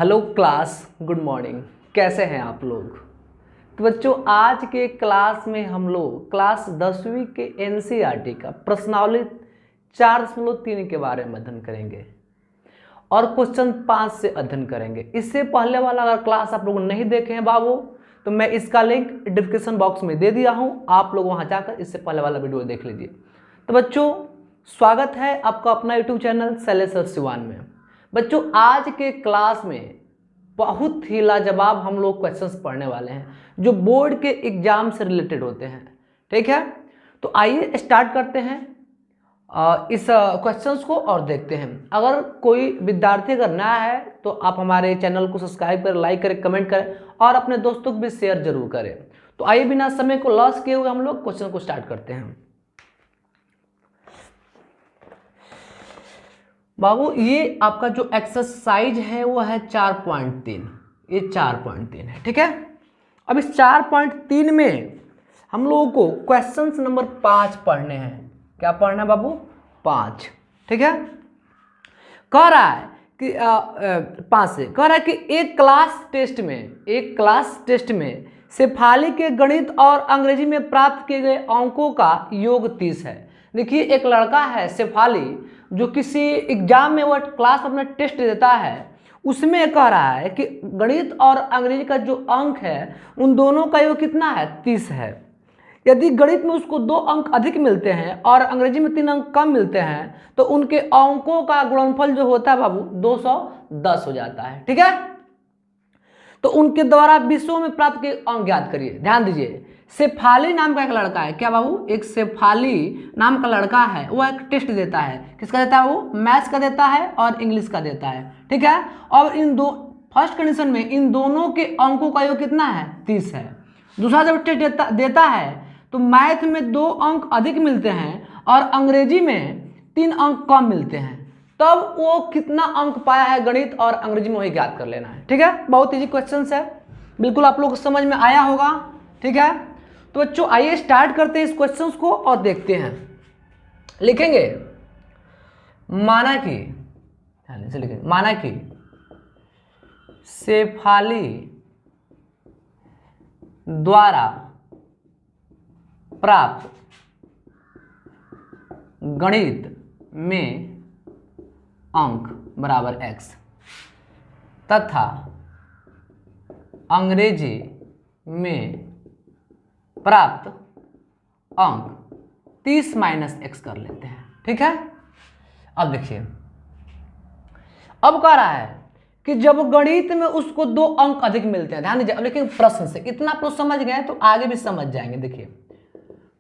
Hello class, good morning. कैसे हैं आप लोग? तो बच्चों, आज के क्लास में हम लोग क्लास 10वीं के एनसीईआरटी का प्रश्नावली 4.3 के बारे में अध्ययन करेंगे और क्वेश्चन 5 से अध्ययन करेंगे। इससे पहले वाला अगर क्लास आप लोग नहीं देखे हैं बाबू, तो मैं इसका लिंक डिस्क्रिप्शन बॉक्स में दे दिया हूं, आप लोग वहां जाकर इससे पहले वाला वीडियो देख लीजिए। तो बच्चों, स्वागत है आपका अपना YouTube channel Shailesh sir Siwan में। बच्चों, आज के क्लास में बहुत ही लाजवाब हम लोग क्वेश्चंस पढ़ने वाले हैं जो बोर्ड के एग्जाम से रिलेटेड होते हैं। ठीक है, तो आइए स्टार्ट करते हैं इस क्वेश्चंस को और देखते हैं। अगर कोई विद्यार्थी अगर नया है तो आप हमारे चैनल को सब्सक्राइब करें, लाइक करें, कमेंट करें और अपने दोस्तों को भी शेयर जरूर करें। तो आइए बिना समय को लॉस किए हुए हम लोग क्वेश्चन को स्टार्ट करते हैं। बाबू, ये आपका जो एक्सरसाइज है वो है 4.3, ये 4.3 है। ठीक है, अब इस 4.3 में हम लोगों को क्वेश्चन नंबर 5 पढ़ने हैं। क्या पढ़ना है बाबू? 5। ठीक है, कह रहा है कि 5 से कह रहा है कि एक क्लास टेस्ट में शेफाली के गणित और अंग्रेजी में प्राप्त किए गए अंकों का योग 30 है। देखिए, एक लड़का है शेफाली जो किसी एग्जाम में वो क्लास अपना टेस्ट देता है, उसमें कह रहा है कि गणित और अंग्रेजी का जो अंक है उन दोनों का योग कितना है? 30 है। यदि गणित में उसको 2 अंक अधिक मिलते हैं और अंग्रेजी में 3 अंक कम मिलते हैं तो उनके अंकों का गुणनफल जो होता है बाबू 210 हो जाता है। ठीक है, तो उनके द्वारा विषयों में प्राप्त किए अंक ज्ञात करिए। ध्यान दीजिए, शेफाली नाम का एक लड़का है। क्या बाबू? एक शेफाली नाम का लड़का है, वो एक टेस्ट देता है। किसका देता है? वो मैथ्स का देता है और इंग्लिश का देता है। ठीक है, और इन दो फर्स्ट कंडीशन में इन दोनों के अंकों का योग कितना है? 30 है। दूसरा जब टेस्ट देता है तो मैथ में 2 अंक अधिक मिलते हैं और अंग्रेजी में 3 अंक कम मिलते हैं, तब वो कितना अंक पाया है गणित और अंग्रेजी में, वही ज्ञात कर लेना है। ठीक है, बहुत इजी क्वेश्चन है, बिल्कुल आप लोग को समझ में आया होगा। ठीक है, तो बच्चों आइए स्टार्ट करते हैं इस क्वेश्चन को और देखते हैं। लिखेंगे माना कि शेफाली द्वारा प्राप्त गणित में अंक बराबर x तथा अंग्रेजी में प्राप्त अंक 30 - x कर लेते हैं। ठीक है, अब देखिए, अब कह रहा है कि जब गणित में उसको 2 अंक अधिक मिलते हैं। ध्यान दीजिए, अब देखिए प्रश्न से इतना आप लोग समझ गए तो आगे भी समझ जाएंगे। देखिए,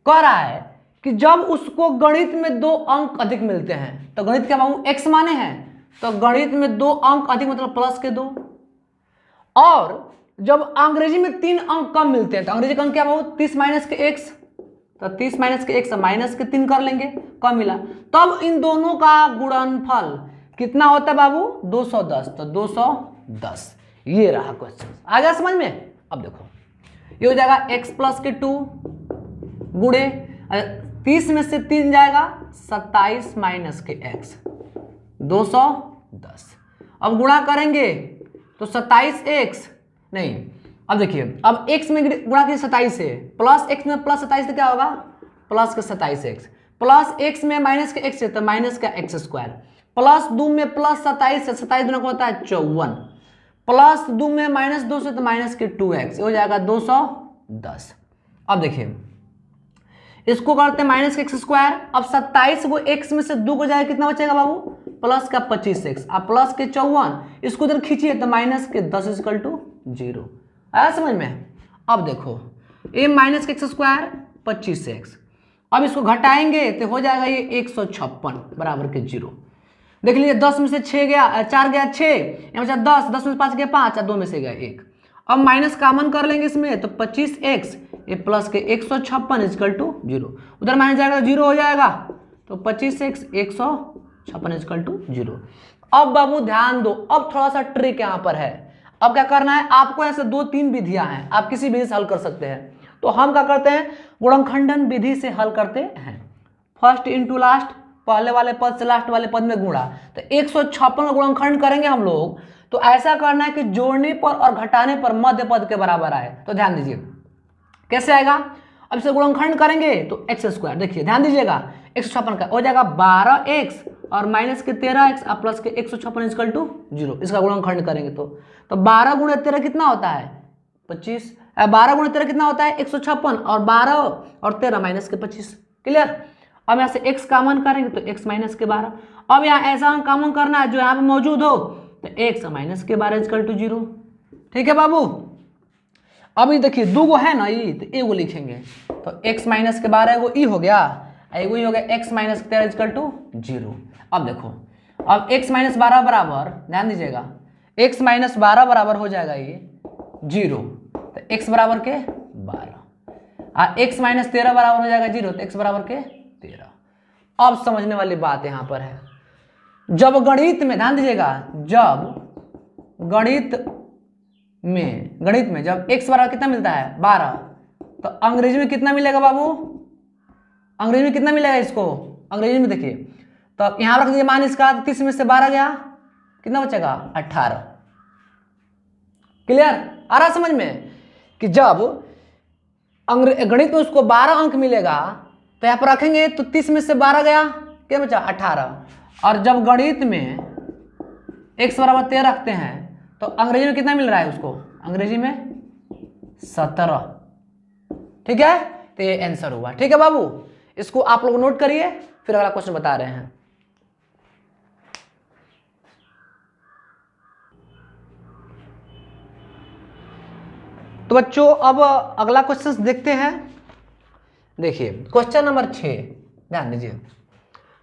कह रहा है कि जब उसको गणित में 2 अंक अधिक मिलते हैं तो गणित क्या बाबू x माने हैं, तो गणित में 2 अंक अधिक मतलब प्लस के 2, और जब अंग्रेजी में 3 अंक कम मिलते हैं तो अंग्रेजी का अंक क्या बाबू 30 - के x, तो 30 - के x माइनस के 3 कर लेंगे, कम मिला, तब इन दोनों का गुणनफल कितना होता है बाबू? 210। तो 210 ये रहा क्वेश्चन। आ गया समझ में? अब देखो, ये हो जाएगा x + के 2 गुणे 30 में से 3 जाएगा 27 - के x 210। अब गुणा करेंगे तो 27x नहीं, अब देखिए, अब x में गुणा कीजिए 27 से, प्लस x में प्लस 27 से क्या होगा? प्लस का 27x, प्लस x में माइनस के x से तो माइनस का x², प्लस 2 में प्लस 27 से 27 गुना होता है 54, प्लस 2 में -2 से तो माइनस के 2x, हो जाएगा 210। अब देखिए, इसको करते हैं माइनस का x²। अब 27 को x में से 2 को जाएगा, कितना बचेगा बाबू? प्लस का 25x, अब प्लस के 54, इसको इधर खींचिए तो माइनस के 10 = 0। आया समझ में? अब देखो, ये माइनस का x² 25x, अब इसको घटाएंगे तो हो जाएगा ये 156 बराबर के 0। देख लीजिए, 10 में से 6 गया, 4 गया 6, यहाँ बचा 10, 10 में से 5 गया 5 और 2 में से गया 1। अब माइनस कॉमन कर लेंगे इसमें तो 25x, ये प्लस के 156 = 0, उधर माइनस जाएगा तो 0 हो जाएगा, तो 25x 156 = 0। अब बाबू ध्यान दो, अब थोड़ा सा ट्रिक यहाँ पर है। अब क्या करना है आपको? ऐसे 2-3 विधियां हैं, आप किसी विधि से हल कर सकते हैं। तो हम क्या करते हैं? गुणनखंडन विधि से हल करते हैं। फर्स्ट इंटू लास्ट, पहले वाले पद से लास्ट वाले पद में गुणा, तो 156 का गुणनखंड करेंगे हम लोग तो ऐसा करना है कि जोड़ने पर और घटाने पर मध्य पद के बराबर आए। तो ध्यान दीजिए कैसे आएगा। अब इसे गुणनखंड करेंगे तो एक्स स्क्वायर, देखिए ध्यान दीजिएगा 156 का हो जाएगा 12x और माइनस के 13x और प्लस के 156 इक्वल टू 0। इसका गुणनखंड करेंगे तो 12 गुणे 13 कितना होता है 25, 12 गुणे 13 कितना होता है 156 और 12 और 13 माइनस के 25। क्लियर। अब यहाँ से x कॉमन करेंगे तो x माइनस के 12। अब यहाँ ऐसा कॉमन करना है जो यहाँ पे मौजूद हो तो x माइनस के 12 इक्वल टू 0। ठीक है बाबू। अभी देखिए दो गो है ना ये, तो एगो लिखेंगे तो x माइनस के 12 एगो ई हो गया, एगो ई हो गया x माइनस के 13 इक्वल टू 0। अब देखो अब x माइनस 12 बराबर, ध्यान दीजिएगा x माइनस 12 बराबर हो जाएगा ये 0, तो x बराबर के 12 और x माइनस 13 बराबर हो जाएगा 0, तो x बराबर के 13। अब समझने वाली बात यहाँ पर है, जब गणित में ध्यान दीजिएगा, जब गणित में जब x बराबर कितना मिलता है 12, तो अंग्रेजी में कितना मिलेगा बाबू, अंग्रेजी में कितना मिलेगा इसको, अंग्रेजी में देखिए तो अब यहां रख दीजिए मान इसका, 30 में से 12 गया कितना बचेगा 18। क्लियर आ रहा समझ में कि जब गणित में उसको 12 अंक मिलेगा तो यहां पर रखेंगे तो 30 में से 12 गया क्या बचा 18। और जब गणित में x बराबर 13 रखते हैं तो अंग्रेजी में कितना मिल रहा है उसको, अंग्रेजी में 17। ठीक है, तो ये आंसर हुआ। ठीक है बाबू, इसको आप लोग नोट करिए, फिर अगला क्वेश्चन बता रहे हैं। तो बच्चों अब अगला क्वेश्चन देखते हैं। देखिए क्वेश्चन नंबर 6, ध्यान दीजिए।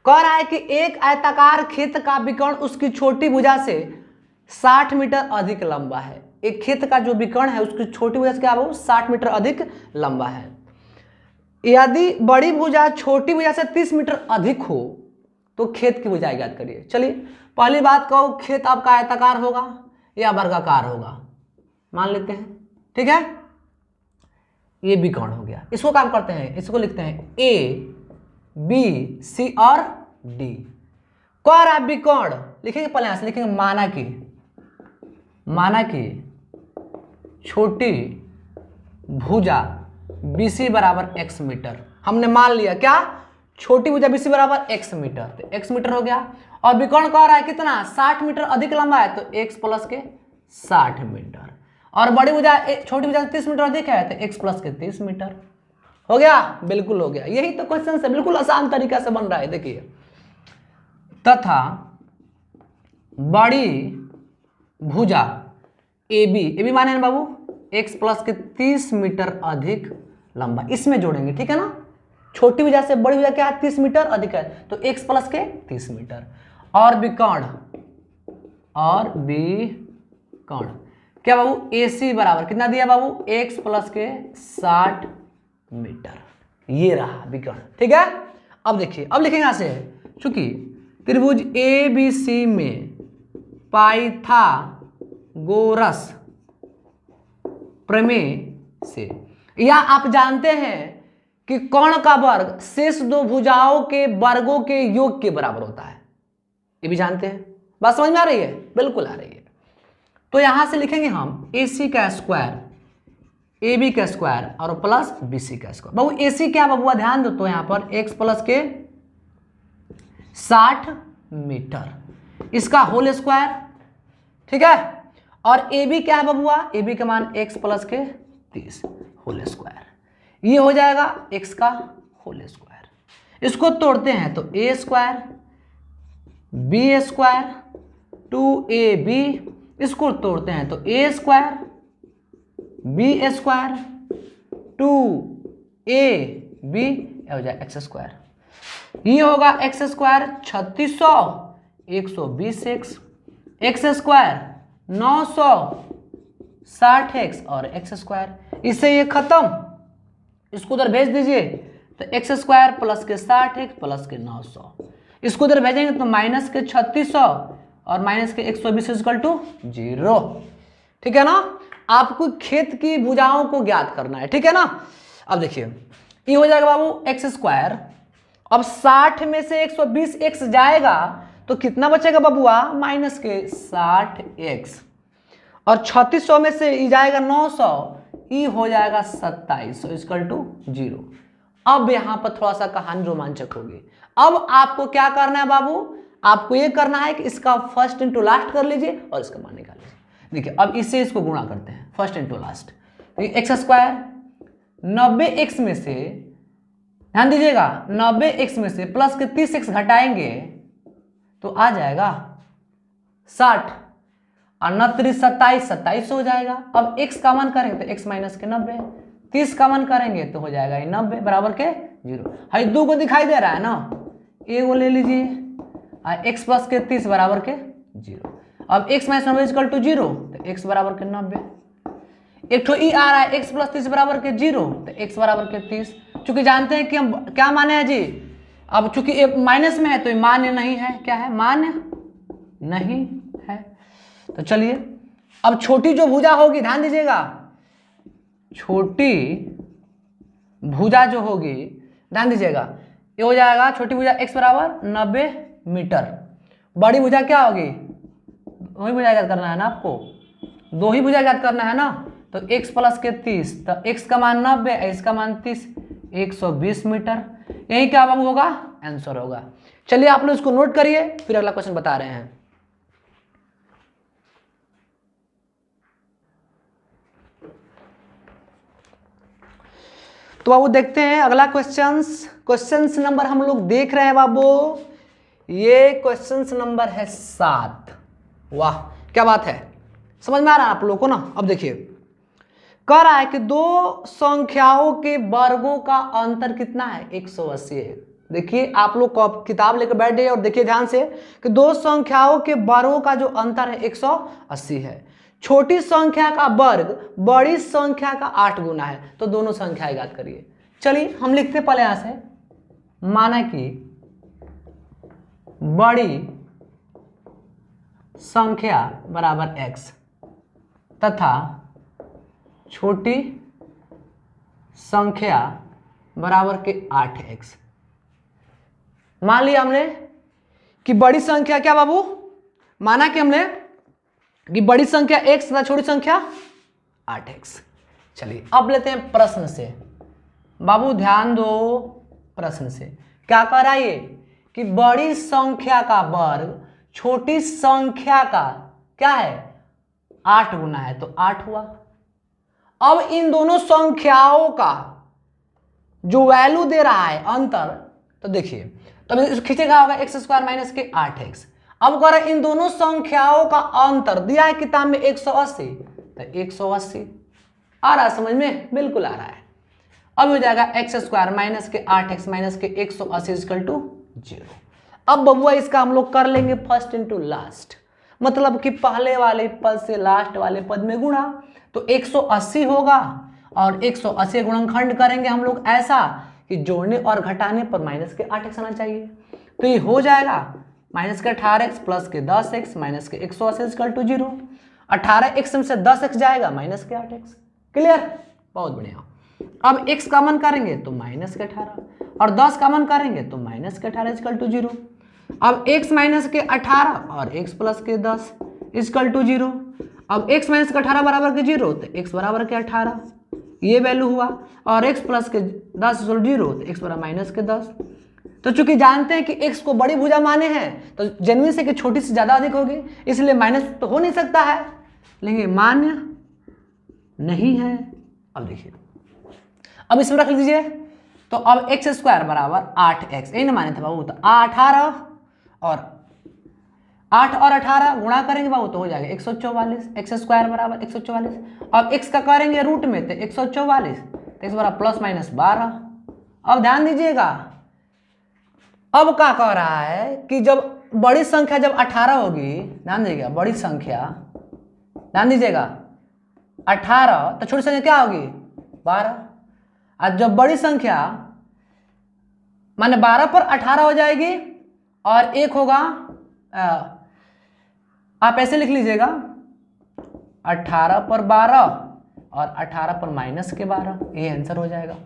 कह रहा है कि एक आयताकार खेत का विकर्ण उसकी छोटी भुजा से 60 मीटर अधिक लंबा है। एक खेत का जो विकर्ण है उसकी छोटी भुजा से क्या हो 60 मीटर अधिक लंबा है। यदि बड़ी भुजा छोटी भुजा से 30 मीटर अधिक हो तो खेत की भुजा ज्ञात करिए। चलिए पहली बात कहो, खेत आपका आयताकार होगा या वर्गाकार होगा, मान लेते हैं। ठीक है, ये विकर्ण हो गया। इसको काम करते हैं, इसको लिखते हैं A B C और D। कह रहा है विकर्ण, लिखेंगे पहले यहां से लिखेंगे माना कि छोटी भुजा BC बराबर x मीटर। हमने मान लिया क्या, छोटी भुजा BC बराबर x मीटर, तो x मीटर हो गया। और विकर्ण कह रहा है कितना 60 मीटर अधिक लंबा है, तो x प्लस के 60 मीटर। और बड़ी भुजा छोटी भुजा से 30 मीटर अधिक है, तो x प्लस के 30 मीटर। हो गया, बिल्कुल हो गया। यही तो क्वेश्चन से बिल्कुल आसान तरीका से बन रहा है। देखिए तथा बड़ी भुजा AB माने ना बाबू x प्लस के 30 मीटर अधिक लंबा, इसमें जोड़ेंगे। ठीक है ना, छोटी भुजा से बड़ी भुजा क्या है 30 मीटर अधिक है, तो x प्लस के 30 मीटर। और विकर्ण क्या बाबू AC बराबर कितना दिया बाबू x प्लस के 60 मीटर। ये रहा विकर्ण। ठीक है, अब देखिए, अब लिखेंगे यहां से, चूंकि त्रिभुज ABC में पाइथागोरस प्रमेय से, या आप जानते हैं कि कर्ण का वर्ग शेष दो भुजाओं के वर्गों के योग के बराबर होता है, ये भी जानते हैं। बात समझ में आ रही है, बिल्कुल आ रही है। तो यहां से लिखेंगे हम AC का स्क्वायर AB का स्क्वायर और प्लस BC का स्क्वायर। बाबू AC क्या बाबू ध्यान दो, तो यहां पर x प्लस के 60 मीटर, इसका होल स्क्वायर। ठीक है, और AB क्या है बबुआ, AB का मान x प्लस के 30 होल स्क्वायर, ये हो जाएगा x का होल स्क्वायर। इसको तोड़ते हैं तो a square B square 2AB, इसको तोड़ते हैं तो a square B square 2AB हो जाए x स्क्वायर। ये होगा x square 3600 120x, x square 960x और x स्क्वायर। इससे ये खत्म, इसको उधर भेज दीजिए तो x स्क्वायर प्लस के 60x प्लस के 900, इसको उधर भेजेंगे तो माइनस के 3600 और माइनस के 120 इक्वल टू 0। ठीक है ना, आपको खेत की भुजाओं को ज्ञात करना है। ठीक है ना, अब देखिए ये हो जाएगा बाबू x स्क्वायर, अब 60 में से 120x जाएगा तो कितना बचेगा बबुआ, माइनस के 60x, और 3600 में से ई जाएगा 900, ई हो जाएगा 2700 इक्वल टू 0। अब यहां पर थोड़ा सा कहानी रोमांचक होगी। अब आपको क्या करना है बाबू, आपको ये करना है कि इसका फर्स्ट इंटू लास्ट कर लीजिए और इसका मान निकाल लीजिए। देखिए अब इससे इसको गुणा करते हैं, फर्स्ट इंटू लास्ट। तो एक्स स्क्वायर 90x में से, ध्यान दीजिएगा 90x में से प्लस के 30x घटाएंगे तो आ जाएगा 60, और 29 27 27 हो जाएगा। अब x का मान करेंगे तो x माइनस के 90, 30 का मान करेंगे तो हो जाएगा 90 बराबर के 0। हाई 2 को दिखाई दे रहा है ना, ए को ले लीजिए, और x प्लस के 30 बराबर के 0। अब x माइनस 90 इक्वल टू 0, तो x बराबर के 90। एक ठो ई आ रहा है, x प्लस 30 बराबर के 0, तो x बराबर के 30। चूंकि जानते हैं कि हम क्या माने हैं जी, अब चूंकि ये माइनस में है तो ये मान्य नहीं है, क्या है, मान्य नहीं है। तो चलिए अब छोटी जो भुजा होगी, ध्यान दीजिएगा, छोटी भुजा जो होगी, ध्यान दीजिएगा, ये हो जाएगा छोटी भुजा x बराबर 90 मीटर, बड़ी भुजा क्या होगी, वही भुजा याद करना है ना आपको, दो ही भुजा याद करना है ना। तो x प्लस के 30, तो x का मान 90, इसका मान 30, 120 मीटर। यही क्या बाबू होगा, आंसर होगा। चलिए आप लोग इसको नोट करिए, फिर अगला क्वेश्चन बता रहे हैं। तो बाबू देखते हैं अगला क्वेश्चंस नंबर हम लोग देख रहे हैं बाबू, ये क्वेश्चंस नंबर है 7। वाह क्या बात है, समझ में आ रहा है आप लोगों को ना। अब देखिए कह रहा है कि दो संख्याओं के वर्गों का अंतर कितना है, 180 है। देखिए आप लोग किताब लेकर बैठ जाइए और देखिए ध्यान से कि दो संख्याओं के वर्गों का जो अंतर है 180 है। छोटी संख्या का वर्ग बड़ी संख्या का 8 गुना है, तो दोनों संख्याएं याद करिए। चलिए हम लिखते पहले यहां से, माना कि बड़ी संख्या बराबर x तथा छोटी संख्या बराबर के 8x। मान लिया हमने कि बड़ी संख्या क्या बाबू, माना कि हमने कि बड़ी संख्या x तथा छोटी संख्या 8x। चलिए अब लेते हैं प्रश्न से, बाबू ध्यान दो, प्रश्न से क्या कह रहा है ये कि बड़ी संख्या का वर्ग छोटी संख्या का क्या है, 8 गुना है, तो 8 हुआ। अब इन दोनों संख्याओं का जो वैल्यू दे रहा है अंतर, तो देखिए तो खींचेगा होगा x स्क्वायर माइनस के 8x। अब कह रहा है इन दोनों संख्याओं का अंतर दिया है किताब में 180, तो 180 आ रहा है समझ में, बिल्कुल आ रहा है। अब हो जाएगा x स्क्वायर माइनस के 8x माइनस के 180 इक्वल टू 0। अब बबुआ इसका हम लोग कर लेंगे फर्स्ट इंटू लास्ट, मतलब कि पहले वाले पद से लास्ट वाले पद में गुणा, तो 180 होगा और 180 गुणनखंड करेंगे हम लोग ऐसा कि जोड़ने और घटाने पर माइनस के 8x आना चाहिए। तो ये हो जाएगा माइनस के 18x प्लस के 10x माइनस के 180 इक्वल टू 0। 18x में से 10x जाएगा माइनस के 8x। क्लियर, बहुत बढ़िया। अब x का मन करेंगे तो माइनस के 18 और 10 का मन करेंगे तो माइनस के 18 इक्वल टू 0। अब x माइनस के 18 और x प्लस के 10 इक्वल टू 0। अब x माइनस के 18 बराबर के 0, तो x बराबर के 18 ये वैल्यू हुआ, और x प्लस के 10 इक्वल 0, तो x बराबर माइनस के 10। तो चूंकि जानते हैं कि x को बड़ी भुजा माने हैं, तो जेन्युइन से कि छोटी से ज्यादा अधिक होगी, इसलिए माइनस तो हो नहीं सकता है, लेकिन मान्य नहीं है। अब देखिए अब इसमें रख लीजिए, तो अब x स्क्वायर बराबर 8x, यही ना माने थे बाबू, तो 18 और 8 और 18 गुणा करेंगे बाबू तो हो जाएगा 144। x स्क्वायर बराबर 144। अब x का करेंगे रूट में तो 144, तो x बराबर प्लस माइनस 12। अब ध्यान दीजिएगा, अब क्या कह रहा है कि जब बड़ी संख्या जब 18 होगी, ध्यान दीजिएगा बड़ी संख्या, ध्यान दीजिएगा 18, तो छोटी संख्या क्या होगी 12। और जब बड़ी संख्या माने 12 पर 18 हो जाएगी और एक होगा, आप ऐसे लिख लीजिएगा 18 पर 12 और 18 पर माइनस के 12, ये आंसर हो जाएगा।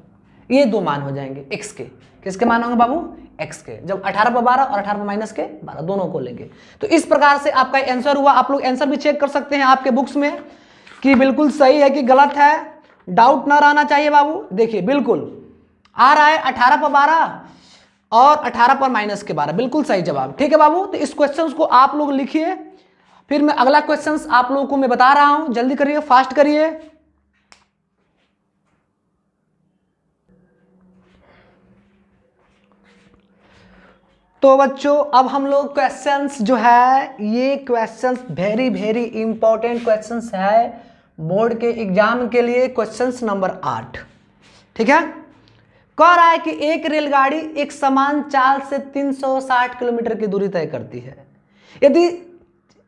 ये दो मान हो जाएंगे x के, किसके मान होंगे बाबू, एक्स के, जब 18 पर 12 और 18 पर माइनस के 12 दोनों को लेंगे। तो इस प्रकार से आपका आंसर हुआ। आप लोग आंसर भी चेक कर सकते हैं आपके बुक्स में कि बिल्कुल सही है कि गलत है, डाउट ना रहना चाहिए बाबू। देखिए बिल्कुल आ रहा है 18 पर 12 और 18 पर माइनस के 12, बिल्कुल सही जवाब। ठीक है बाबू, तो इस क्वेश्चन को आप लोग लिखिए, फिर मैं अगला क्वेश्चन आप लोगों को मैं बता रहा हूं, जल्दी करिए, फास्ट करिए। तो बच्चों अब हम लोग क्वेश्चंस जो है, ये questions very very important questions है बोर्ड के एग्जाम के लिए। क्वेश्चंस नंबर 8, ठीक है। कह रहा है कि एक रेलगाड़ी एक समान चाल से 360 किलोमीटर की दूरी तय करती है।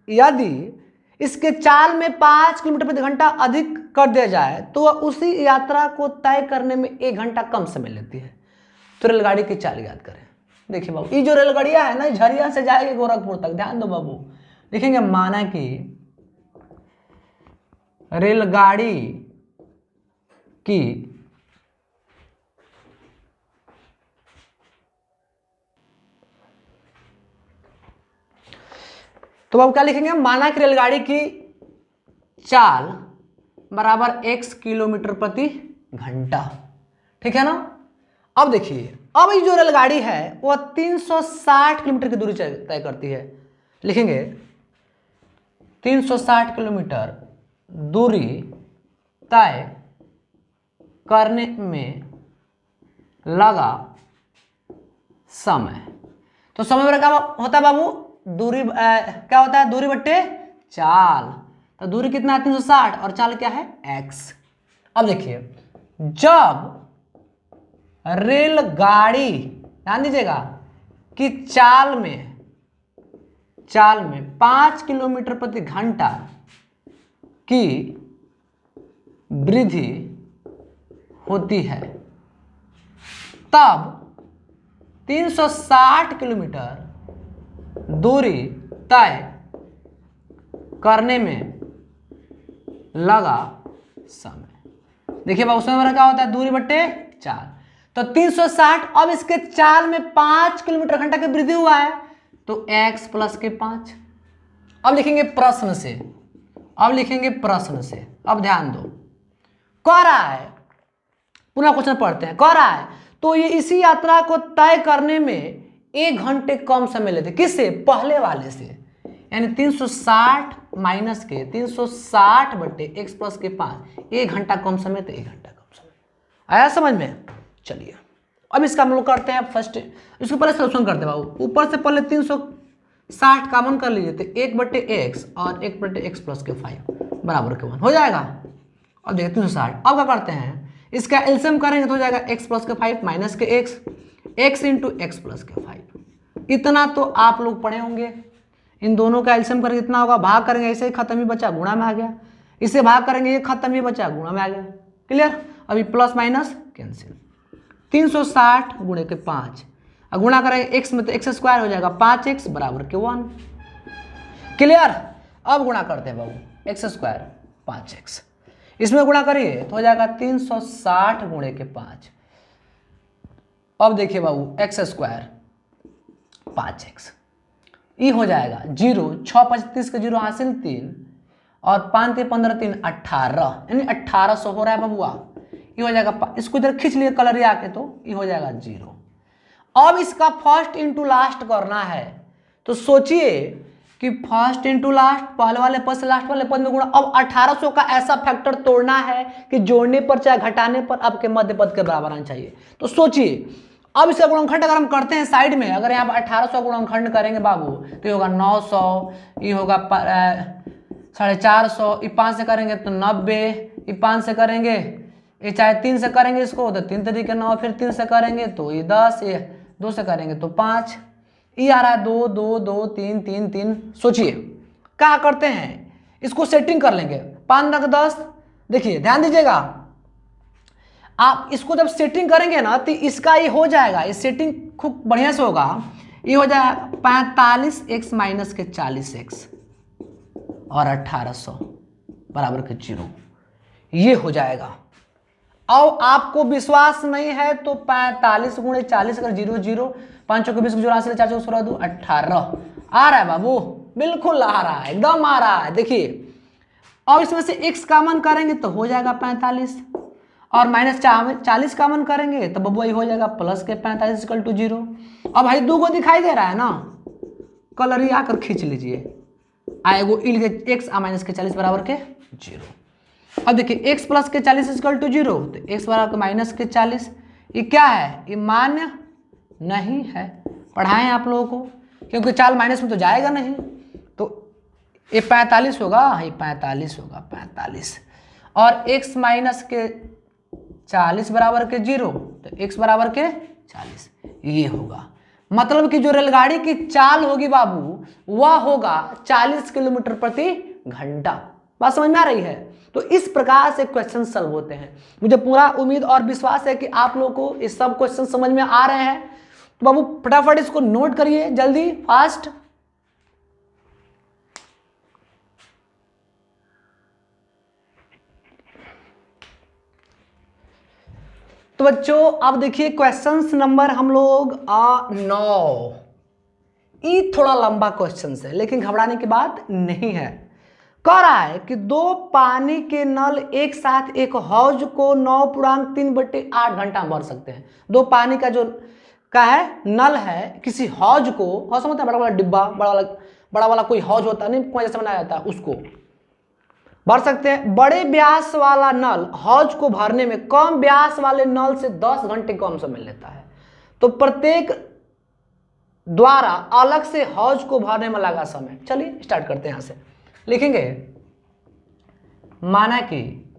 यदि इसके चाल में 5 किलोमीटर प्रति घंटा अधिक कर दिया जाए तो वह उसी यात्रा को तय करने में 1 घंटा कम समय लेती है। तो रेलगाड़ी की चाल याद करें। देखिए बाबू, ये जो रेलगाड़िया है ना, झरिया से जाएगी गोरखपुर तक, ध्यान दो बाबू। लिखेंगे माना कि रेलगाड़ी की तो बाबू क्या लिखेंगे, माना कि रेलगाड़ी की चाल बराबर x किलोमीटर प्रति घंटा, ठीक है ना। अब देखिए, अब ये जो रेलगाड़ी है वह 360 किलोमीटर की दूरी तय करती है। लिखेंगे 360 किलोमीटर दूरी तय करने में लगा समय। तो समय मेरा क्या होता है बाबू, दूरी क्या होता है, दूरी बट्टे चाल। तो दूरी कितना है 360 और चाल क्या है x। अब देखिए, जब रेलगाड़ी, ध्यान दीजिएगा कि चाल में 5 किलोमीटर प्रति घंटा की वृद्धि होती है, तब 360 किलोमीटर दूरी तय करने में लगा समय। देखिए बाबू, समय क्या होता है, दूरी बट्टे चाल। तो 360, अब इसके चाल में 5 किलोमीटर घंटा की वृद्धि हुआ है तो x प्लस के 5। अब लिखेंगे प्रश्न से, अब ध्यान दो, कह रहा है, पुनः क्वेश्चन पढ़ते हैं। कह रहा है तो ये इसी यात्रा को तय करने में 1 घंटे कम समय लेते, किससे, पहले वाले से, यानी 360 माइनस के 360 बट्टे x प्लस के 5, 1 घंटा कम समय तो 1 घंटा कम समय। आया समझ में। चलिए अब इसका हम लोग करते हैं फर्स्ट, इसको पहले सोल्यूशन करते हैं बाबू। ऊपर से पहले 360 कॉमन कर लीजिए, तो 1 बट्टे एक्स और 1 बट्टे एक्स प्लस के 5 बराबर के 1 हो जाएगा। अब देखिए 360, अब क्या करते हैं, इसका एलसीएम करेंगे तो हो जाएगा x प्लस के 5 माइनस के x इंटू एक्स प्लस के 5। इतना तो आप लोग पढ़े होंगे। इन दोनों का एलसीएम करेंगे इतना होगा, भाग करेंगे ऐसे ही खत्म ही बचा, गुणा में आ गया, इसे भाग करेंगे ये खत्म ही बचा, गुणा में आ गया। क्लियर। अभी प्लस माइनस कैंसिल, 360 गुणे के 5 और गुणा करेंगे x में तो x स्क्वायर हो जाएगा, 5x बराबर के 1। क्लियर। अब गुणा करते हैं बाबू, x स्क्वायर 5x, इसमें गुणा करिए तो हो जाएगा 360 गुणे के 5। अब देखिए बाबू, x स्क्वायर 5x, ये हो जाएगा 0, 6 5 30 के 0 हासिल 3 और 5 3 15 3 18, यानी 1800 हो रहा है बबुआ। ये हो जाएगा, इसको इधर खींच लिए कलरिया के, तो ये हो जाएगा 0। अब इसका फर्स्ट इंटू लास्ट करना है, तो सोचिए कि फर्स्ट इंटू लास्ट, पहले वाले पद से लास्ट वाले पद में गुणा। अब 1800 का ऐसा फैक्टर तोड़ना है कि जोड़ने पर चाहे घटाने पर आपके मध्य पद के बराबर आना चाहिए। तो सोचिए, अब इसका गुणनखंड अगर हम करते हैं साइड में, अगर यहाँ पर 1800 गुणनखंड करेंगे बाबू तो ये होगा 900, ये होगा 450, ये 5 से करेंगे तो 90, ये 5 से करेंगे, ये चाहे 3 से करेंगे इसको तो 3 तरीके 9, फिर 3 से करेंगे तो ये 10, ये 2 से करेंगे तो 5, ये आ रहा है 2 2 2 3 3 3। सोचिए क्या करते हैं, इसको सेटिंग कर लेंगे 5 9 10। देखिए ध्यान दीजिएगा, आप इसको जब सेटिंग करेंगे ना तो इसका ये हो जाएगा, ये सेटिंग खूब बढ़िया से होगा। ये हो जाएगा 45x माइनस के 40x और 1800 बराबर के 0, ये हो जाएगा। और आपको विश्वास नहीं है तो 45 गुणे 40 अगर 0 0 5 को 20 84 4 16 2 18 आ रहा है बाबू, बिल्कुल आ रहा है, एकदम आ रहा है। देखिए और इसमें से x कॉमन करेंगे तो हो जाएगा 45 और माइनस 40 कॉमन करेंगे तो बबुआ हो जाएगा प्लस के 45 = 0। अब भाई 2 को दिखाई दे रहा है ना, कलर आकर खींच लीजिए, आएगो इल के x माइनस के 40 बराबर के 0। अब देखिए x प्लस के 40 = 0 तो x बराबर के माइनस के 40, ये क्या है, ये मान्य नहीं है। पढ़ाएं आप लोगों को, क्योंकि 4 माइनस में तो जाएगा नहीं, तो ये 45 होगा, ये 45 होगा 45 और x माइनस के 40 बराबर के 0 तो x बराबर के 40 ये होगा। मतलब कि जो रेलगाड़ी की चाल होगी बाबू वह होगा 40 किलोमीटर प्रति घंटा। बात समझ में आ रही है? तो इस प्रकार से क्वेश्चन सॉल्व होते हैं। मुझे पूरा उम्मीद और विश्वास है कि आप लोगों को ये सब क्वेश्चन समझ में आ रहे हैं। तो बाबू फटाफट इसको नोट करिए, जल्दी फास्ट। तो बच्चों अब देखिए क्वेश्चंस नंबर हम लोग 9। ये थोड़ा लंबा क्वेश्चन है लेकिन घबराने की बात नहीं है। कह रहा है कि 2 पानी के नल एक साथ एक हौज को 9.3/8 घंटा में भर सकते हैं। 2 पानी का जो का है नल है, किसी हौज को, हौज मतलब बड़ा वाला डिब्बा, बड़ा वाला कोई हौज होता नहीं, कुआं जैसे बनाया जाता है, उसको भर सकते हैं। बड़े व्यास वाला नल हौज को भरने में कम व्यास वाले नल से 10 घंटे कम समय लेता है। तो प्रत्येक द्वारा अलग से हौज को भरने में लगा समय। चलिए स्टार्ट करते हैं। यहां से लिखेंगे, माना कि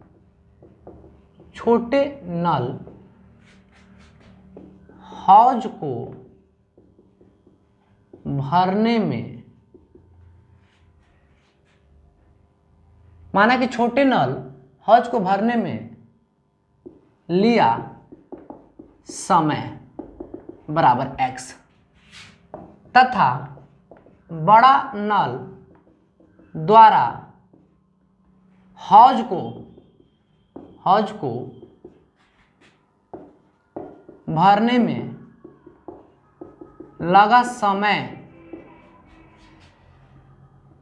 छोटे नल हौज को भरने में, माना कि छोटे नल हौज को भरने में लिया समय बराबर x तथा बड़ा नल द्वारा हौज को भरने में लगा समय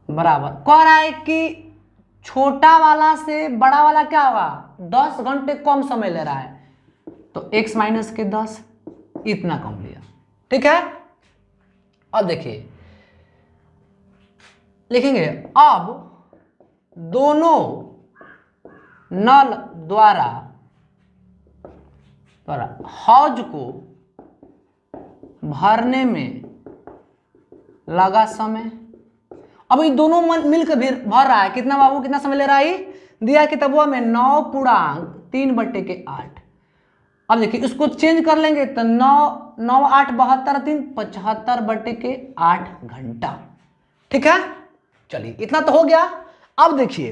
बराबर, कह रहा है कि छोटा वाला से बड़ा वाला क्या होगा, 10 घंटे कम समय ले रहा है, तो x माइनस के 10 इतना कम लिया। ठीक है, अब देखिए लिखेंगे, अब दोनों नल द्वारा हौज को भरने में लगा समय। अब ये दोनों मिलकर भर रहा है, कितना बाबू, कितना समय ले रहा है, दिया किताबुआ में 9.3/8। अब देखिए इसको चेंज कर लेंगे तो 9 8 72 3 75/8 घंटा। ठीक है, चलिए इतना तो हो गया। अब देखिए,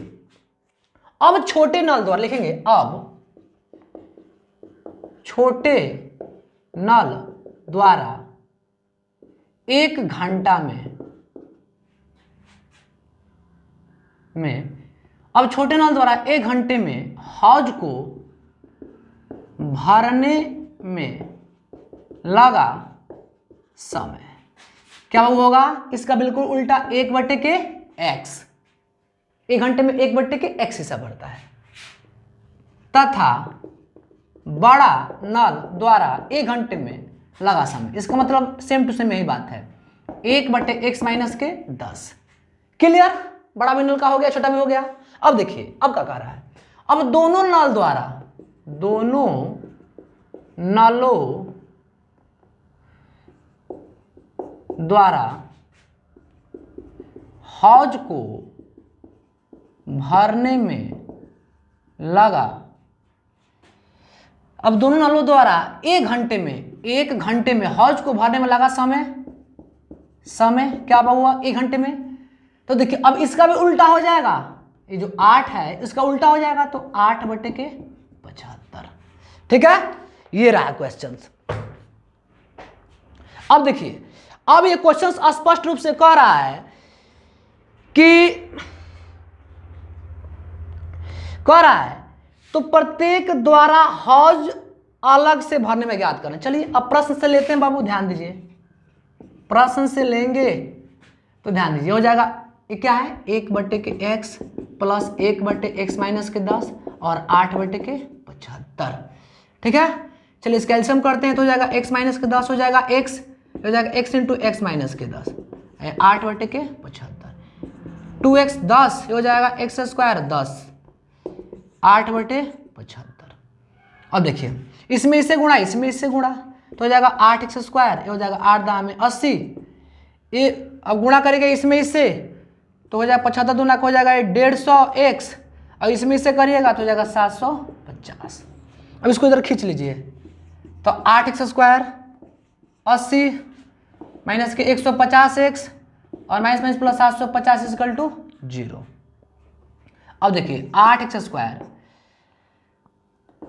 अब छोटे नल द्वारा लिखेंगे, अब छोटे नल द्वारा 1 घंटा में अब छोटे नल द्वारा 1 घंटे में हौज को भरने में लगा समय क्या होगा, इसका बिल्कुल उल्टा 1/x, 1 घंटे में 1/x हिस्सा भरता है, तथा बड़ा नल द्वारा 1 घंटे में लगा समय। इसका मतलब सेम टू सेम यही बात है, 1/x माइनस के 10। क्लियर, बड़ा भी नल का हो गया, छोटा भी हो गया। अब देखिए अब क्या कह रहा है, अब दोनों नलों द्वारा हौज को भरने में लगा, अब दोनों नलों द्वारा 1 घंटे में हौज को भरने में लगा समय क्या हुआ 1 घंटे में। तो देखिए अब इसका भी उल्टा हो जाएगा, ये जो 8 है इसका उल्टा हो जाएगा, तो 8/75। ठीक है, ये रहा क्वेश्चन। अब देखिए, अब ये क्वेश्चन स्पष्ट रूप से कह रहा है तो प्रत्येक द्वारा हौज अलग से भरने में ज्ञात करना। चलिए अब प्रश्न से लेते हैं बाबू, ध्यान दीजिए, प्रश्न से लेंगे तो ध्यान दीजिए, हो जाएगा ये क्या है 1/x प्लस 1/x माइनस के 10 और 8/75। ठीक है, चलिए इसका एलसीएम करते हैं तो हो जाएगा x माइनस के 10 हो जाएगा x, हो जाएगा x इंटू एक्स माइनस के 10 8/75, 2x 10 हो जाएगा x स्क्वायर 10 8/75। अब देखिए इसमें इससे गुणा, इसमें इससे गुणा तो हो जाएगा 8x स्क्वायर, ये हो जाएगा 8 दाम में 80, ये अब गुणा करेंगे इसमें इससे तो हो जाएगा 75 दूना हो जाएगा 150x, और इसमें इससे करिएगा तो हो जाएगा 750। अब इसको इधर खींच लीजिए तो 8x स्क्वायर 80 माइनस के 150x और minus minus plus 750 equal to 0। अब देखिए 8x स्क्वायर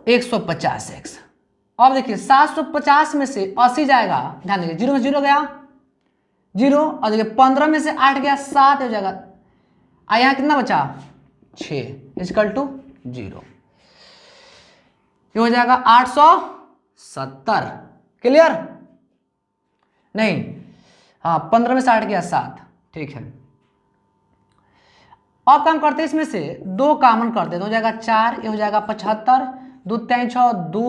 150x, अब देखिए 750 में से 80 जाएगा, ध्यान देखिए 0 में 0 गया 0, और देखिए 15 में से 8 गया 7 हो जाएगा, और यहाँ कितना बचा 6 इक्वल टू 0, ये हो जाएगा 870। क्लियर? नहीं, हाँ 15 में से 8 गया 7, ठीक है। अब काम करते हैं इसमें से 2 कॉमन करते हैं तो हो जाएगा 4, ये हो जाएगा 75, 2 3 6 2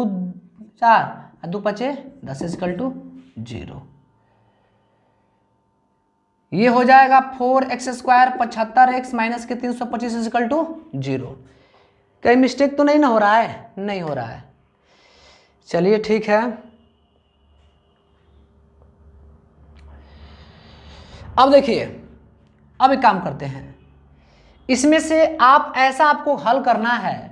4 2 5 10 इक्वल टू 0, ये हो जाएगा 4x स्क्वायर 75x माइनस के 325 इक्वल टू 0। कहीं मिस्टेक तो नहीं ना हो रहा है? नहीं हो रहा है, चलिए ठीक है। अब देखिए, अब एक काम करते हैं, इसमें से आप ऐसा आपको हल करना है,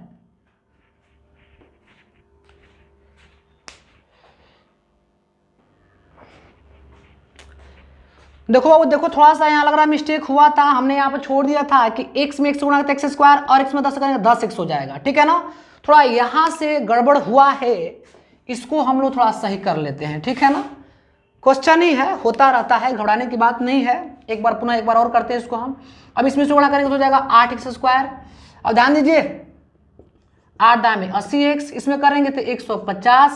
देखो बाबू देखो थोड़ा सा यहाँ लग रहा है मिस्टेक हुआ था, हमने यहाँ पर छोड़ दिया था कि x में x गुणा x स्क्वायर और x में 10 करेंगे 10x हो जाएगा, ठीक है ना। थोड़ा यहाँ से गड़बड़ हुआ है, इसको हम लोग थोड़ा सही कर लेते हैं, ठीक है ना। क्वेश्चन ही है, होता रहता है, घबराने की बात नहीं है। एक बार पुनः एक बार और करते हैं इसको हम। अब इसमें से गुणा करेंगे तो हो जाएगा 8x स्क्वायर, और ध्यान दीजिए 8 दाएं में 80x, इसमें करेंगे तो 150,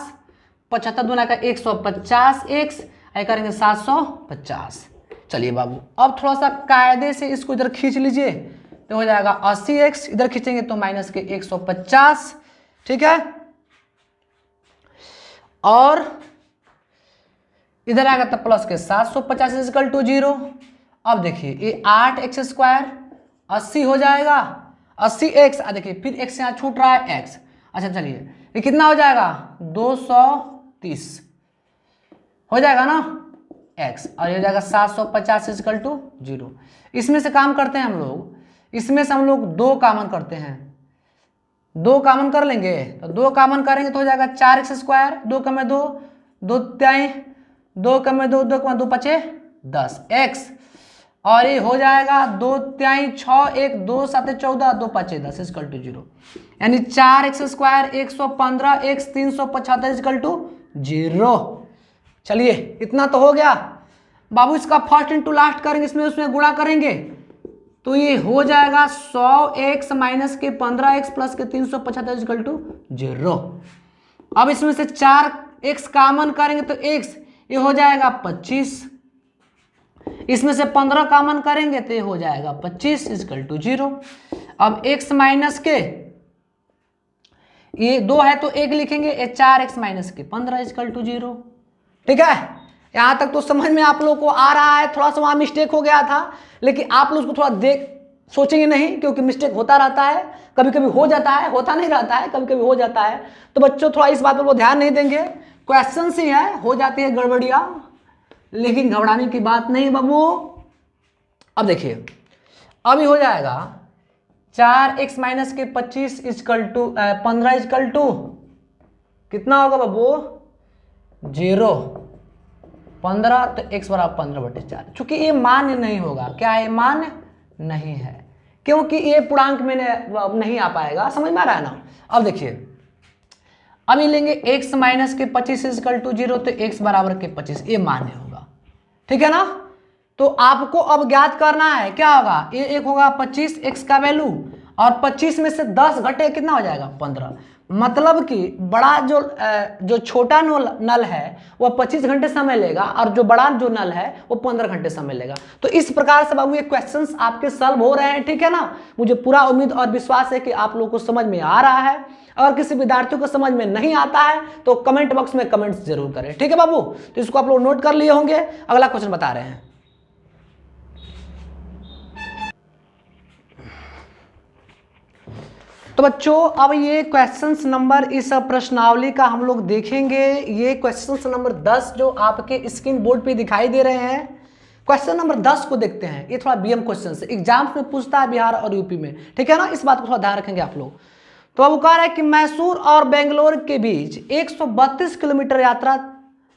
75 दूना का 150x, करेंगे 750। चलिए बाबू अब थोड़ा सा कायदे से इसको इधर खींच लीजिए तो हो जाएगा 80x, इधर खींचेंगे तो माइनस के 150, ठीक है, और इधर आएगा तो प्लस के 750 इक्वल टू 0। अब देखिए ये 8x स्क्वायर 80 हो जाएगा, 80x, देखिए फिर x यहाँ छूट रहा है x, अच्छा चलिए ये कितना हो जाएगा 230 हो जाएगा ना x, और ये हो जाएगा 750 इक्वल टू 0। इसमें से काम करते हैं हम लोग, इसमें से हम लोग 2 कॉमन करते हैं, 2 कॉमन कर लेंगे तो 2 कॉमन करेंगे तो हो जाएगा 4x स्क्वायर, 2 कम 2 2 3 2 कम 2 2 कम 2 5 10x, और ये हो जाएगा 2 3 6 1 2 7 14 2 5 10 इक्वल टू 0, यानी 4x square 115x 375 equal to 0। चलिए इतना तो हो गया बाबू। इसका फर्स्ट इंटू लास्ट करेंगे, इसमें उसमें गुणा करेंगे तो ये हो जाएगा 100x माइनस के 15x प्लस के 375 इक्वल टू 0। अब इसमें से 4x कॉमन करेंगे तो x ये हो जाएगा 25, इसमें से 15 कॉमन करेंगे तो ये हो जाएगा 25 इक्वल टू 0। अब x माइनस के ये 2 है तो 1 लिखेंगे, ये 4x माइनस के 15 इक्वल टू 0, ठीक है। यहां तक तो समझ में आप लोग को आ रहा है, थोड़ा सा वहां मिस्टेक हो गया था, लेकिन आप लोग उसको थोड़ा देख सोचेंगे नहीं, क्योंकि मिस्टेक होता रहता है, कभी कभी हो जाता है, होता नहीं रहता है, कभी कभी हो जाता है। तो बच्चों थोड़ा इस बात पर वो ध्यान नहीं देंगे, क्वेश्चन ही है, हो जाती है गड़बड़ियां, लेकिन घबराने की बात नहीं बाबू। अब देखिए अभी हो जाएगा 4x माइनस के 25 इक्वल टू 15 इक्वल टू कितना होगा बाबू 0, 15 तो x बराबर 15/4, चूंकि ये मान्य नहीं होगा, क्या है मान्य नहीं है, क्योंकि ये पूर्णांक में नहीं आ पाएगा, समझ में आ रहा है ना। अब देखिए अभी लेंगे x माइनस के 25 इक्वल टू 0, तो x बराबर के 25 ये मान्य होगा, ठीक है ना। तो आपको अब ज्ञात करना है क्या होगा, ये एक होगा 25 x का वैल्यू, और 25 में से 10 घटे कितना हो जाएगा 15। मतलब कि बड़ा जो छोटा नल है वह 25 घंटे समय लेगा और जो बड़ा जो नल है वो 15 घंटे समय लेगा। तो इस प्रकार से बाबू ये क्वेश्चंस आपके सॉल्व हो रहे हैं, ठीक है ना। मुझे पूरा उम्मीद और विश्वास है कि आप लोगों को समझ में आ रहा है। अगर किसी विद्यार्थियों को समझ में नहीं आता है तो कमेंट बॉक्स में कमेंट्स जरूर करें, ठीक है बाबू। तो इसको आप लोग नोट कर लिए होंगे। अगला क्वेश्चन बता रहे हैं। तो बच्चों अब ये क्वेश्चंस नंबर इस प्रश्नावली का हम लोग देखेंगे। ये क्वेश्चंस नंबर 10 जो आपके स्क्रीन बोर्ड पे दिखाई दे रहे हैं, क्वेश्चन नंबर 10 को देखते हैं। ये थोड़ा बीएम क्वेश्चन है, एग्जाम्स में पूछता है बिहार और यूपी में, ठीक है ना। इस बात को थोड़ा ध्यान रखेंगे आप लोग। तो अब कह रहा है कि मैसूर और बेंगलोर के बीच 132 किलोमीटर यात्रा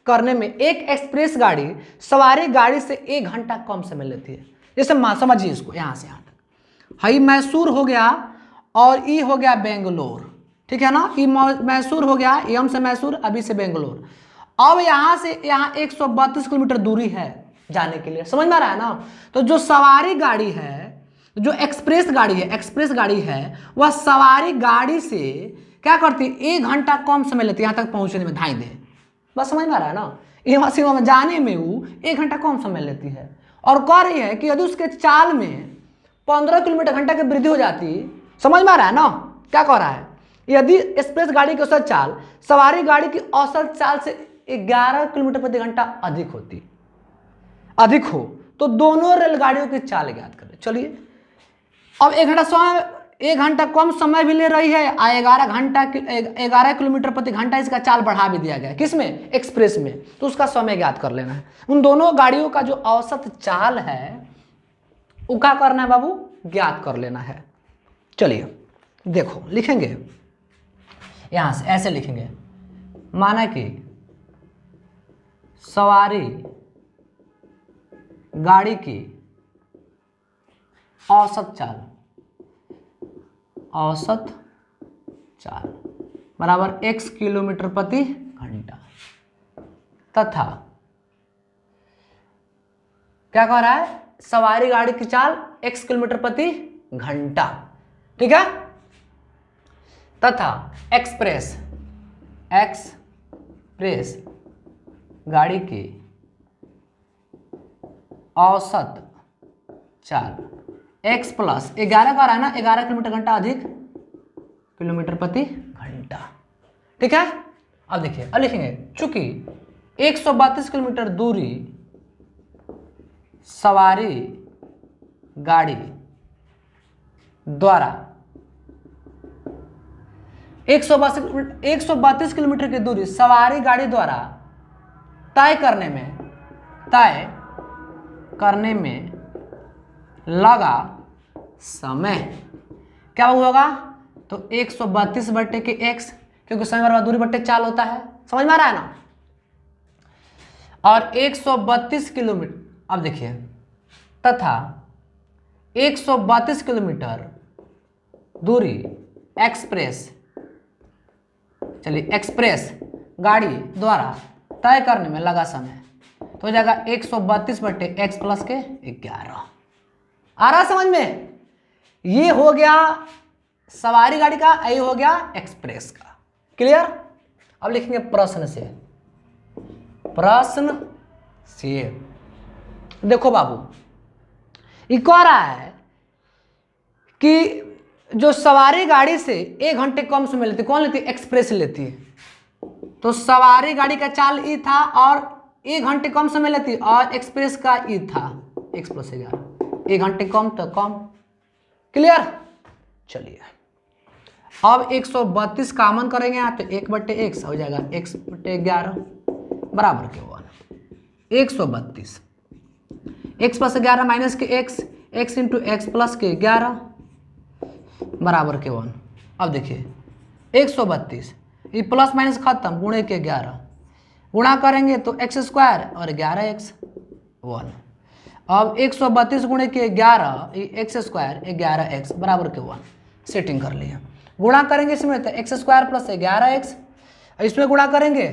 करने में एक एक्सप्रेस गाड़ी सवारी गाड़ी से 1 घंटा कम समय लेती है। जैसे समझिए इसको, यहां से यहां तक हाई मैसूर हो गया और ई हो गया बेंगलोर, ठीक है ना। ई मैसूर हो गया, एम से मैसूर, अभी से बेंगलोर। अब यहां से यहां 132 किलोमीटर दूरी है जाने के लिए, समझ में आ रहा है ना। तो जो सवारी गाड़ी है, जो एक्सप्रेस गाड़ी है वह सवारी गाड़ी से क्या करती है 1 घंटा कम समय लेती है यहां तक पहुंचने में, ढाई दे। बस समझ में आ रहा है ना। यहाँ से वहां जाने में वो 1 घंटा कम समय लेती है। और कह रही है कि यदि उसके चाल में 15 किलोमीटर घंटा की वृद्धि हो जाती, समझ में आ रहा है ना क्या कह रहा है। यदि एक्सप्रेस गाड़ी की औसत चाल सवारी गाड़ी की औसत चाल से 11 किलोमीटर प्रति घंटा अधिक हो तो दोनों रेलगाड़ियों की चाल ज्ञात करें। चलिए अब 1 घंटा कम समय भी ले रही है, 11 किलोमीटर प्रति घंटा इसका चाल बढ़ा भी दिया गया, किसमें, एक्सप्रेस में। तो उसका समय ज्ञात कर लेना है। उन दोनों गाड़ियों का जो औसत चाल है वो क्या करना है बाबू, ज्ञात कर लेना है। चलिए देखो लिखेंगे, यहां से ऐसे लिखेंगे, माना कि सवारी गाड़ी की औसत चाल बराबर x किलोमीटर प्रति घंटा तथा क्या कह रहा है, सवारी गाड़ी की चाल x किलोमीटर प्रति घंटा, ठीक है, तथा एक्सप्रेस गाड़ी की औसत चाल x प्लस 11 का रहा है ना, 11 किलोमीटर घंटा अधिक किलोमीटर प्रति घंटा, ठीक है। अब देखिए, अब लिखेंगे चूंकि 132 किलोमीटर दूरी सवारी गाड़ी द्वारा 132 किलोमीटर की दूरी सवारी गाड़ी द्वारा तय करने में लगा समय क्या होगा, तो 132 बट्टे के x, क्योंकि समय बराबर दूरी बट्टे चाल होता है, समझ में आ रहा है ना। और 132 किलोमीटर, अब देखिए, तथा 132 किलोमीटर दूरी एक्सप्रेस गाड़ी द्वारा तय करने में लगा समय, तो हो जाएगा 132 बट्टे x प्लस के 11। आ रहा समझ में। ये हो गया सवारी गाड़ी का, ये हो गया एक्सप्रेस का, क्लियर। अब लिखेंगे प्रश्न से देखो बाबू, ये कह रहा है कि जो सवारी गाड़ी से 1 घंटे कम समय लेती, कौन लेती है, एक्सप्रेस लेती है। तो सवारी गाड़ी का चाल ई था और 1 घंटे कम समय लेती, और एक्सप्रेस का ई था x प्लस 11, 1 घंटे कम तो कम, क्लियर। चलिए अब 132 कामन करेंगे यहाँ, तो 1 बट्टे x हो जाएगा x बट्टे 11 बराबर के 1। 132 x प्लस 11 माइनस के x इंटू एक्स प्लस के 11 बराबर के 1। अब देखिए 132, ये प्लस माइनस खत्म, गुणे के 11, गुणा करेंगे तो x स्क्वायर और 11x 1। अब 132 गुणे के 11, ये x स्क्वायर 11x बराबर के 1, सेटिंग कर लिया। गुणा करेंगे इसमें तो x स्क्वायर प्लस 11x, इसमें गुणा करेंगे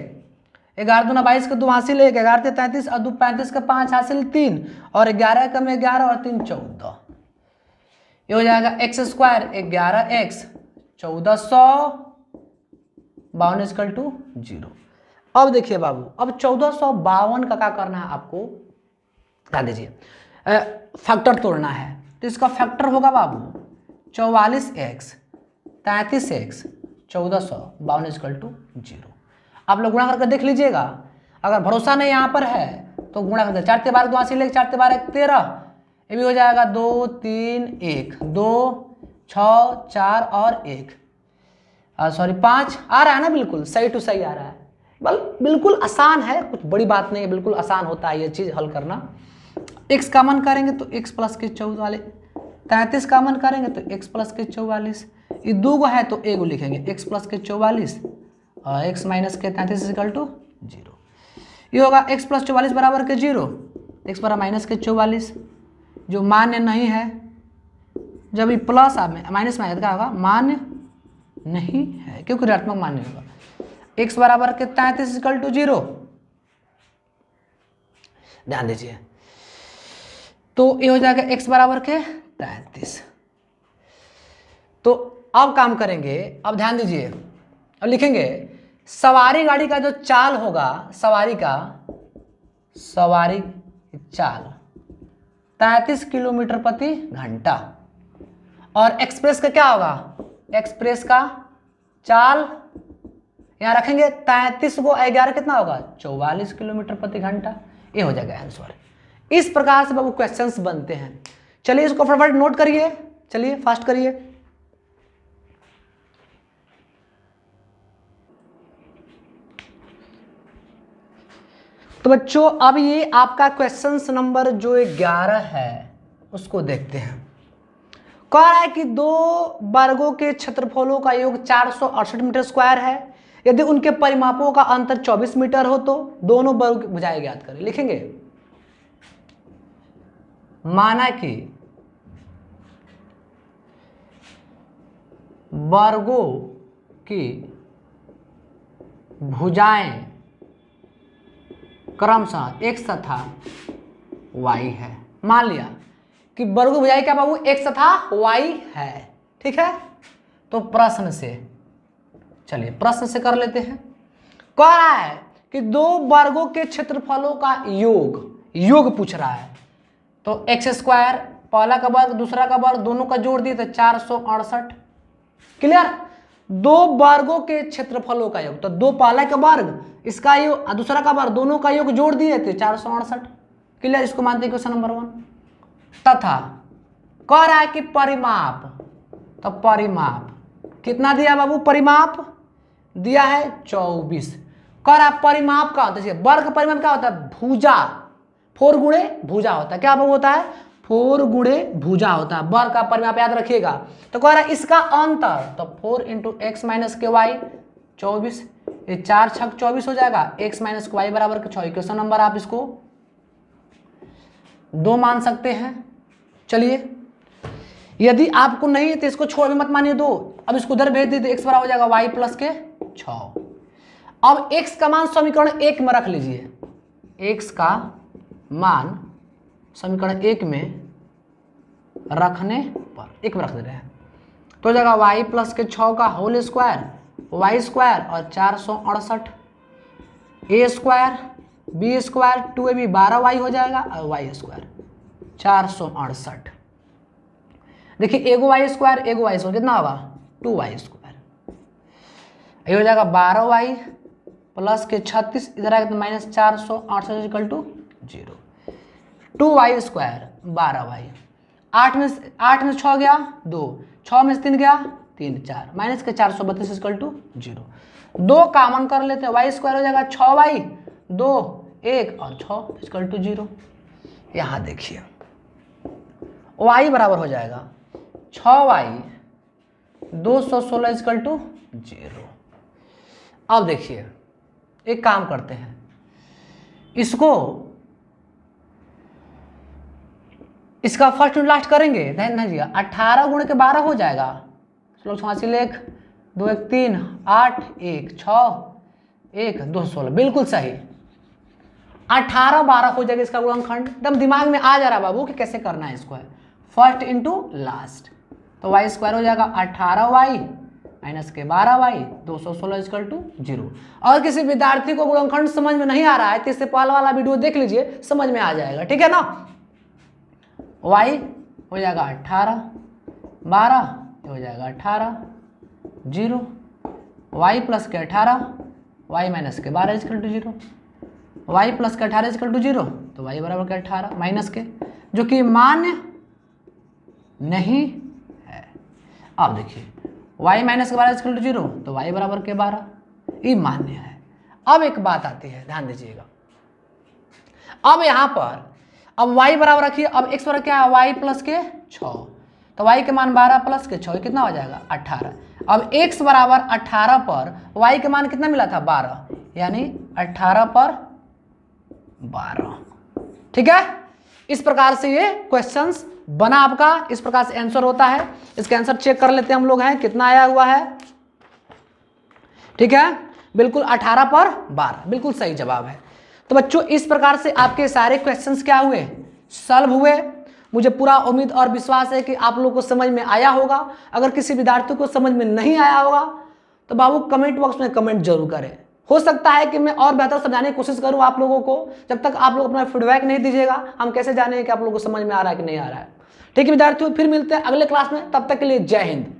11 दूना 22 का 2 हासिल 1, 11 33 और 2 35 का 5 हासिल 3, और 11 का में 11 और 3 14। ये हो जाएगा x square 11x 1452 equal to 0। अब देखिए बाबू, अब 1452 का क्या करना है आपको, ध्यान दीजिए, फैक्टर तोड़ना है। तो इसका फैक्टर होगा बाबू 44x 33x 1452 इक्वल टू 0। आप लोग गुणा करके देख लीजिएगा, अगर भरोसा नहीं यहाँ पर है तो गुणा करके 4 ते 12 2 ले 4 ते 12 13, ये भी हो जाएगा 2 3 1 2 6 4 और 1 सॉरी 5 आ रहा है ना, बिल्कुल सही टू सही आ रहा है। बिल्कुल आसान है, कुछ बड़ी बात नहीं है, बिल्कुल आसान होता है ये चीज़ हल करना। x कॉमन करेंगे तो x प्लस के 44, 33 कॉमन करेंगे तो x प्लस के 44, ये दो गो है तो एक गो लिखेंगे x प्लस के 44 और x माइनस के 33 इक्वल टू 0। ये होगा x प्लस 44 बराबर के 0, x बराबर माइनस के 44 जो मान्य नहीं है। जब ये प्लस माइनस में क्या होगा, मान्य नहीं है क्योंकि ऋणात्मक मान्य होगा। x बराबर के 33 इक्वल टू 0, ध्यान दीजिए। तो ये हो जाएगा x बराबर के 33। तो अब काम करेंगे, अब ध्यान दीजिए, अब लिखेंगे सवारी गाड़ी का जो चाल होगा, सवारी चाल 33 किलोमीटर प्रति घंटा, और एक्सप्रेस का क्या होगा, एक्सप्रेस का चाल यहाँ रखेंगे 33 को 11 कितना होगा 44 किलोमीटर प्रति घंटा। ये हो जाएगा आंसर। इस प्रकार से बाबू क्वेश्चंस बनते हैं। चलिए इसको फटाफट नोट करिए, चलिए फास्ट करिए। तो बच्चों अब ये आपका क्वेश्चंस नंबर जो 11 है उसको देखते हैं। कह रहा है कि दो वर्गों के क्षेत्रफलों का योग 468 मीटर स्क्वायर है। यदि उनके परिमापों का अंतर 24 मीटर हो तो दोनों वर्गों की भुजाएं ज्ञात करें। लिखेंगे माना कि वर्गों की भुजाएं क्रमशः x तथा y है। मान लिया कि वर्गों की भुजाएं क्या बाबू x तथा y है, ठीक है। तो प्रश्न से, चलिए प्रश्न से कर लेते हैं। कह रहा है कि दो वर्गों के क्षेत्रफलों का योग पूछ रहा है। तो एक्स स्क्वायर पहला का वर्ग दूसरा का वर्ग दोनों का जोड़ दिए तो 468। क्लियर। दो वर्गों के क्षेत्रफलों का योग, तो दो पहला का वर्ग इसका योग दूसरा का वर्ग दोनों का योग जोड़ दिए थे 468। क्लियर। इसको मानते हैं क्वेश्चन नंबर 1। तथा कह रहा है कि परिमाप, तो परिमाप कितना दिया बाबू, परिमाप दिया है 24। कह रहा है परिमाप का होता है, वर्ग परिमाप क्या होता है, भुजा, 4 गुणे भुजा होता है। क्या बाबू होता है, 4 गुणे भुजा होता है। वर्ग का परिमाप याद रखिएगा। तो कह रहा है इसका अंतर, तो 4 इंटू एक्स माइनस के वाई 24, ये 4 छक 24 हो जाएगा। एक्स माइनस के वाई बराबर के 6। क्वेश्चन नंबर आप इसको 2 मान सकते हैं। चलिए यदि आपको नहीं है तो इसको छोड़ भी मत मानिए 2। अब इसको उधर भेज दीजिए, एक्स बराबर हो जाएगा वाई प्लस के 6। अब एक्स का मान समीकरण 1 में रख लीजिए। एक्स का मान समीकरण 1 में रखने पर 1 में रख दे रहे हैं तो हो जाएगा वाई प्लस के 6 का होल स्क्वायर, वाई स्क्वायर और 468, ए square B square 2ab 12y हो जाएगा और वाई स्क्वायर 468। देखिए एगो वाई स्क्वायर एगो वाई स्क्वायर कितना होगा 2y स्क्वायर। ये हो जाएगा 12y प्लस के 36, इधर आएगा तो minus 468 equal to 0। 2y square 12y, 8 में 6 गया 2, 6 में 3 गया 3 4 माइनस के 432 इक्वल टू 0। 2 कॉमन कर लेते हैं, वाई स्क्वायर हो जाएगा 6y 2 1 और 6 इक्वल टू 0। यहाँ देखिए y बराबर हो जाएगा 6y 216 इक्वल टू 0। अब देखिए एक काम करते हैं, इसका फर्स्ट लास्ट करेंगे। ध्यान दीजिएगा 18 गुणे के 12 हो जाएगा। चलो 86 लेख 2 1 3 8 1 6 1 216 बिल्कुल सही। 18 12 हो जाएगा इसका गुणनखंड। एकदम दिमाग में आ जा रहा बाबू कि कैसे करना है इसको, फर्स्ट इंटू लास्ट। तो वाई स्क्वायर हो जाएगा 18y माइनस के 12y 216 इक्वल टू 0। और किसी विद्यार्थी को गुणनखंड समझ में नहीं आ रहा है तो इससे पहले वाला वीडियो देख लीजिए, समझ में आ जाएगा, ठीक है ना। y हो जाएगा 18, 12 हो जाएगा 18, 0, y प्लस के 18 y माइनस के 12 इक्वल टू 0, y प्लस के 18 इक्वल टू 0, तो y बराबर के 18 माइनस के, जो कि मान्य नहीं है। अब देखिए y माइनस के 12 इक्वल टू 0, तो y बराबर के 12, ये मान्य है। अब एक बात आती है, ध्यान दीजिएगा। अब यहाँ पर अब y बराबर रखिए, अब x बराबर क्या है, y प्लस के 6, तो y के मान 12 प्लस के 6 कितना हो जाएगा 18। अब x बराबर 18 पर y के मान कितना मिला था 12, यानी 18 पर 12, ठीक है। इस प्रकार से ये क्वेश्चंस बना आपका, इस प्रकार से आंसर होता है। इसका आंसर चेक कर लेते हैं हम लोग हैं, कितना आया हुआ है, ठीक है, बिल्कुल 18 पर 12, बिल्कुल सही जवाब है। तो बच्चों इस प्रकार से आपके सारे क्वेश्चंस क्या हुए, सॉल्व हुए। मुझे पूरा उम्मीद और विश्वास है कि आप लोग को समझ में आया होगा। अगर किसी विद्यार्थी को समझ में नहीं आया होगा तो बाबू कमेंट बॉक्स में कमेंट जरूर करें। हो सकता है कि मैं और बेहतर समझाने की कोशिश करूं आप लोगों को। जब तक आप लोग अपना फीडबैक नहीं दीजिएगा हम कैसे जाने कि आप लोगों को समझ में आ रहा है कि नहीं आ रहा है। ठीक है विद्यार्थियों, फिर मिलते हैं अगले क्लास में, तब तक के लिए जय हिंद।